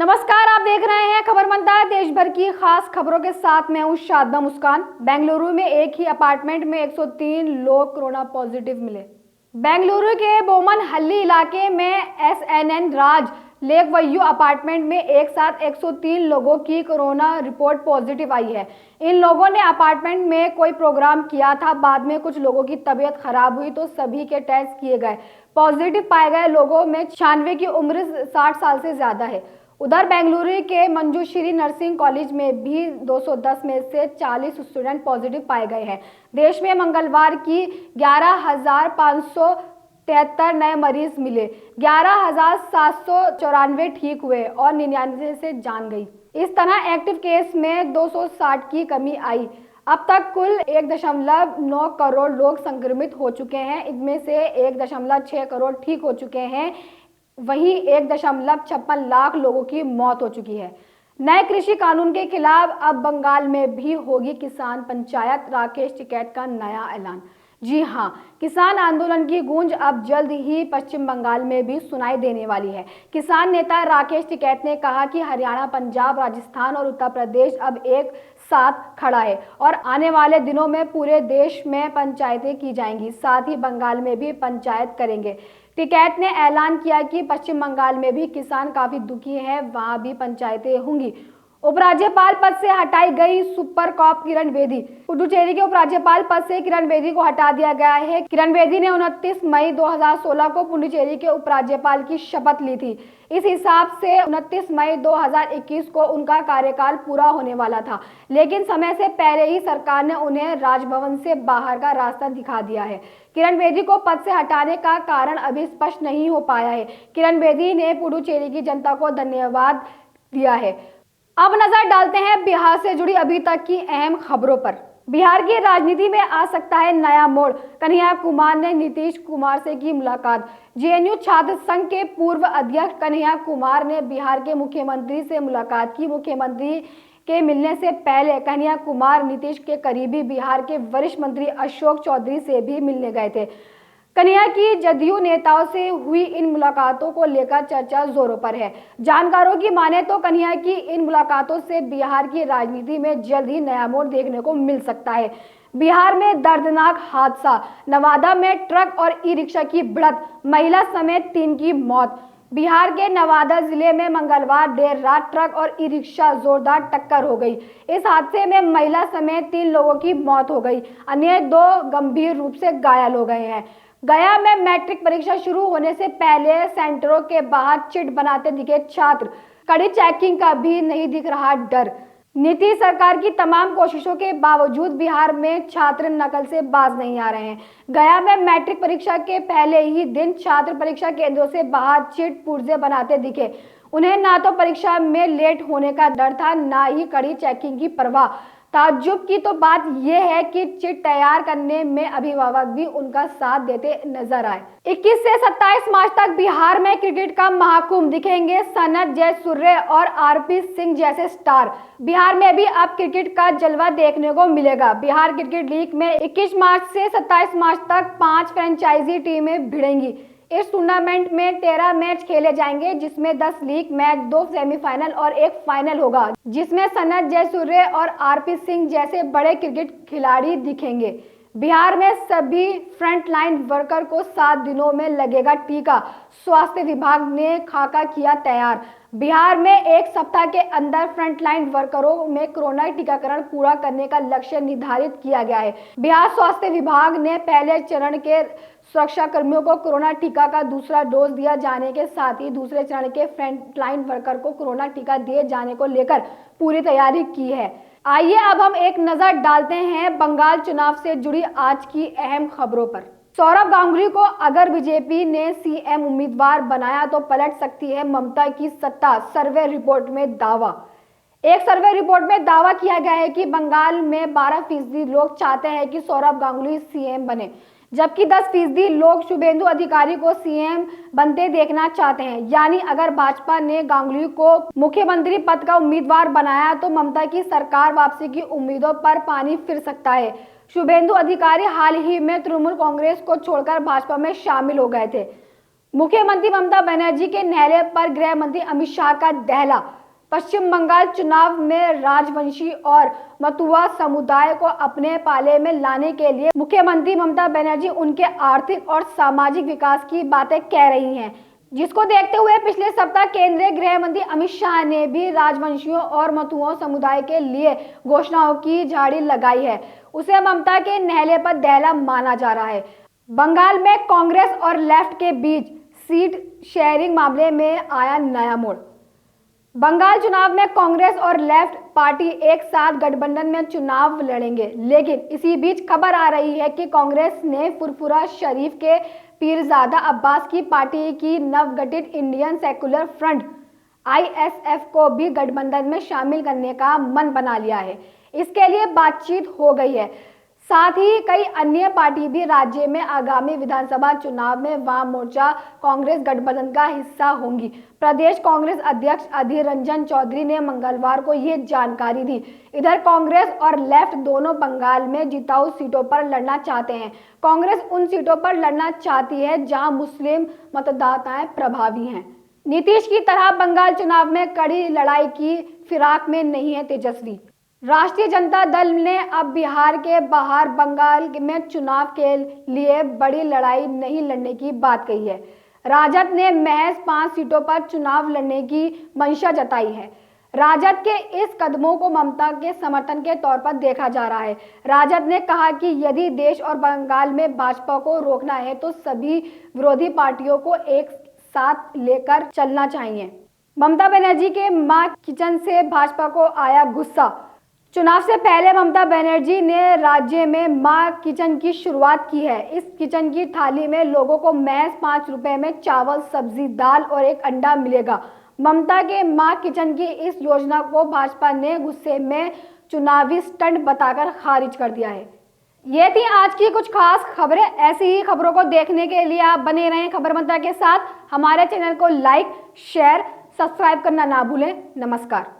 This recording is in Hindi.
नमस्कार, आप देख रहे हैं खबर मंथन। देश भर की खास खबरों के साथ मैं हूं शादबा मुस्कान। बेंगलुरु में एक ही अपार्टमेंट में 103 लोग कोरोना पॉजिटिव मिले। बेंगलुरु के बोमनहल्ली इलाके में एसएनएन राज लेक व्यू अपार्टमेंट में एक साथ 103 लोगों की कोरोना रिपोर्ट पॉजिटिव आई है। इन लोगों ने अपार्टमेंट में कोई प्रोग्राम किया था। बाद में कुछ लोगों की तबीयत खराब हुई तो सभी के टेस्ट किए गए। पॉजिटिव पाए गए लोगों में 96 की उम्र 60 साल से ज्यादा है। उधर बेंगलुरु के मंजूश्री नर्सिंग कॉलेज में भी 210 में से 40 स्टूडेंट पॉजिटिव पाए गए हैं। देश में मंगलवार की 11,573 नए मरीज मिले, 11,794 ठीक हुए और 99 से जान गई। इस तरह एक्टिव केस में 260 की कमी आई। अब तक कुल 1.9 करोड़ लोग संक्रमित हो चुके हैं। इनमें से 1.6 करोड़ ठीक हो चुके हैं। वहीं 1.56 लाख लोगों की मौत हो चुकी है। नए कृषि कानून के खिलाफ अब बंगाल में भी होगी किसान पंचायत, राकेश टिकैत का नया ऐलान। जी हां, किसान आंदोलन की गूंज अब जल्द ही पश्चिम बंगाल में भी सुनाई देने वाली है। किसान नेता राकेश टिकैत ने कहा कि हरियाणा, पंजाब, राजस्थान और उत्तर प्रदेश अब एक साथ खड़ा है और आने वाले दिनों में पूरे देश में पंचायतें की जाएंगी, साथ ही बंगाल में भी पंचायत करेंगे। टिकैत ने ऐलान किया कि पश्चिम बंगाल में भी किसान काफी दुखी हैं, वहां भी पंचायतें होंगी। उपराज्यपाल पद से हटाई गई सुपर कॉप किरण बेदी। पुडुचेरी के उपराज्यपाल पद से किरण बेदी को हटा दिया गया है। किरण बेदी ने 29 मई 2016 को पुडुचेरी के उपराज्यपाल की शपथ ली थी। इस हिसाब से 29 मई 2021 को उनका कार्यकाल पूरा होने वाला था, लेकिन समय से पहले ही सरकार ने उन्हें राजभवन से बाहर का रास्ता दिखा दिया है। किरण बेदी को पद से हटाने का कारण अभी स्पष्ट नहीं हो पाया है। किरण बेदी ने पुडुचेरी की जनता को धन्यवाद दिया है। अब नजर डालते हैं बिहार से जुड़ी अभी तक की अहम खबरों पर। बिहार की राजनीति में आ सकता है नया मोड़। कन्हैया कुमार ने नीतीश कुमार से की मुलाकात। जेएनयू छात्र संघ के पूर्व अध्यक्ष कन्हैया कुमार ने बिहार के मुख्यमंत्री से मुलाकात की। मुख्यमंत्री के मिलने से पहले कन्हैया कुमार नीतीश के करीबी बिहार के वरिष्ठ मंत्री अशोक चौधरी से भी मिलने गए थे। कन्हैया की जदयू नेताओं से हुई इन मुलाकातों को लेकर चर्चा जोरों पर है। जानकारों की माने तो कन्हैया की इन मुलाकातों से बिहार की राजनीति में जल्द ही नया मोड़ देखने को मिल सकता है। बिहार में दर्दनाक हादसा, नवादा में ट्रक और ई रिक्शा की भिड़ंत, महिला समेत 3 की मौत। बिहार के नवादा जिले में मंगलवार देर रात ट्रक और ई रिक्शा जोरदार टक्कर हो गई। इस हादसे में महिला समेत 3 लोगों की मौत हो गई, अन्य 2 गंभीर रूप से घायल हो गए हैं। गया में मैट्रिक परीक्षा शुरू होने से पहले सेंटरों के बाहर चिट बनाते दिखे छात्र। कड़ी चेकिंग का भी नहीं दिख रहा डर। नीतीश सरकार की तमाम कोशिशों के बावजूद बिहार में छात्र नकल से बाज नहीं आ रहे हैं। गया में मैट्रिक परीक्षा के पहले ही दिन छात्र परीक्षा केंद्रों से बाहर चिट पुर्जे बनाते दिखे। उन्हें ना तो परीक्षा में लेट होने का डर था, ना ही कड़ी चेकिंग की परवाह। ताज्जुब की तो बात यह है कि चिट तैयार करने में अभिभावक भी उनका साथ देते नजर आए। 21 से 27 मार्च तक बिहार में क्रिकेट का महाकुंभ दिखेंगे सनत, जयसूर्य और आरपी सिंह जैसे स्टार। बिहार में भी अब क्रिकेट का जलवा देखने को मिलेगा। बिहार क्रिकेट लीग में 21 मार्च से 27 मार्च तक 5 फ्रेंचाइजी टीमें भिड़ेंगी। इस टूर्नामेंट में 13 मैच खेले जाएंगे, जिसमें 10 लीग मैच, 2 सेमीफाइनल और 1 फाइनल होगा, जिसमें सनत, जयसूर्य और आरपी सिंह जैसे बड़े क्रिकेट खिलाड़ी दिखेंगे। बिहार में सभी फ्रंटलाइन वर्कर को 7 दिनों में लगेगा टीका। स्वास्थ्य विभाग ने खाका किया तैयार। बिहार में 1 सप्ताह के अंदर फ्रंटलाइन वर्करों में कोरोना टीकाकरण पूरा करने का लक्ष्य निर्धारित किया गया है। बिहार स्वास्थ्य विभाग ने पहले चरण के सुरक्षा कर्मियों को कोरोना टीका का दूसरा डोज दिया जाने के साथ ही दूसरे चरण के फ्रंटलाइन वर्कर को कोरोना टीका दिए जाने को लेकर पूरी तैयारी की है। आइए अब हम एक नजर डालते हैं बंगाल चुनाव से जुड़ी आज की अहम खबरों पर। सौरभ गांगुली को अगर बीजेपी ने सीएम उम्मीदवार बनाया तो पलट सकती है ममता की सत्ता, सर्वे रिपोर्ट में दावा। एक सर्वे रिपोर्ट में दावा किया गया है कि बंगाल में 12% लोग चाहते हैं कि सौरभ गांगुली सीएम बने, जबकि 10% लोग शुभेंदु अधिकारी को सीएम बनते देखना चाहते हैं। यानी अगर भाजपा ने गांगुली को मुख्यमंत्री पद का उम्मीदवार बनाया तो ममता की सरकार वापसी की उम्मीदों पर पानी फिर सकता है। शुभेंदु अधिकारी हाल ही में तृणमूल कांग्रेस को छोड़कर भाजपा में शामिल हो गए थे। मुख्यमंत्री ममता बनर्जी के न्यायालय पर गृह मंत्री अमित शाह का दहला। पश्चिम बंगाल चुनाव में राजवंशी और मतुआ समुदाय को अपने पाले में लाने के लिए मुख्यमंत्री ममता बनर्जी उनके आर्थिक और सामाजिक विकास की बातें कह रही हैं, जिसको देखते हुए पिछले सप्ताह केंद्रीय गृह मंत्री अमित शाह ने भी राजवंशियों और मतुआ समुदाय के लिए घोषणाओं की झाड़ी लगाई है। उसे ममता के न्यायालय पर दहला माना जा रहा है। बंगाल में कांग्रेस और लेफ्ट के बीच सीट शेयरिंग मामले में आया नया मोड़। बंगाल चुनाव में कांग्रेस और लेफ्ट पार्टी एक साथ गठबंधन में चुनाव लड़ेंगे, लेकिन इसी बीच खबर आ रही है कि कांग्रेस ने फुरफुरा शरीफ के पीरजादा अब्बास की पार्टी की नवगठित इंडियन सेक्युलर फ्रंट ISF को भी गठबंधन में शामिल करने का मन बना लिया है। इसके लिए बातचीत हो गई है। साथ ही कई अन्य पार्टी भी राज्य में आगामी विधानसभा चुनाव में वाम मोर्चा कांग्रेस गठबंधन का हिस्सा होंगी। प्रदेश कांग्रेस अध्यक्ष अधीर रंजन चौधरी ने मंगलवार को ये जानकारी दी। इधर कांग्रेस और लेफ्ट दोनों बंगाल में जिताऊ सीटों पर लड़ना चाहते हैं। कांग्रेस उन सीटों पर लड़ना चाहती है जहां मुस्लिम मतदाताएं प्रभावी हैं। नीतीश की तरह बंगाल चुनाव में कड़ी लड़ाई की फिराक में नहीं है तेजस्वी। राष्ट्रीय जनता दल ने अब बिहार के बाहर बंगाल में चुनाव के लिए बड़ी लड़ाई नहीं लड़ने की बात कही है। राजद ने महज 5 सीटों पर चुनाव लड़ने की मंशा जताई है। राजद के इस कदमों को ममता के समर्थन के तौर पर देखा जा रहा है। राजद ने कहा कि यदि देश और बंगाल में भाजपा को रोकना है तो सभी विरोधी पार्टियों को एक साथ लेकर चलना चाहिए। ममता बनर्जी के मां किचन से भाजपा को आया गुस्सा। चुनाव से पहले ममता बनर्जी ने राज्य में मां किचन की शुरुआत की है। इस किचन की थाली में लोगों को महज 5 रुपए में चावल, सब्जी, दाल और एक अंडा मिलेगा। ममता के मां किचन की इस योजना को भाजपा ने गुस्से में चुनावी स्टंट बताकर खारिज कर दिया है। ये थी आज की कुछ खास खबरें। ऐसी ही खबरों को देखने के लिए आप बने रहें खबर मंत्रा के साथ। हमारे चैनल को लाइक, शेयर, सब्सक्राइब करना ना भूलें। नमस्कार।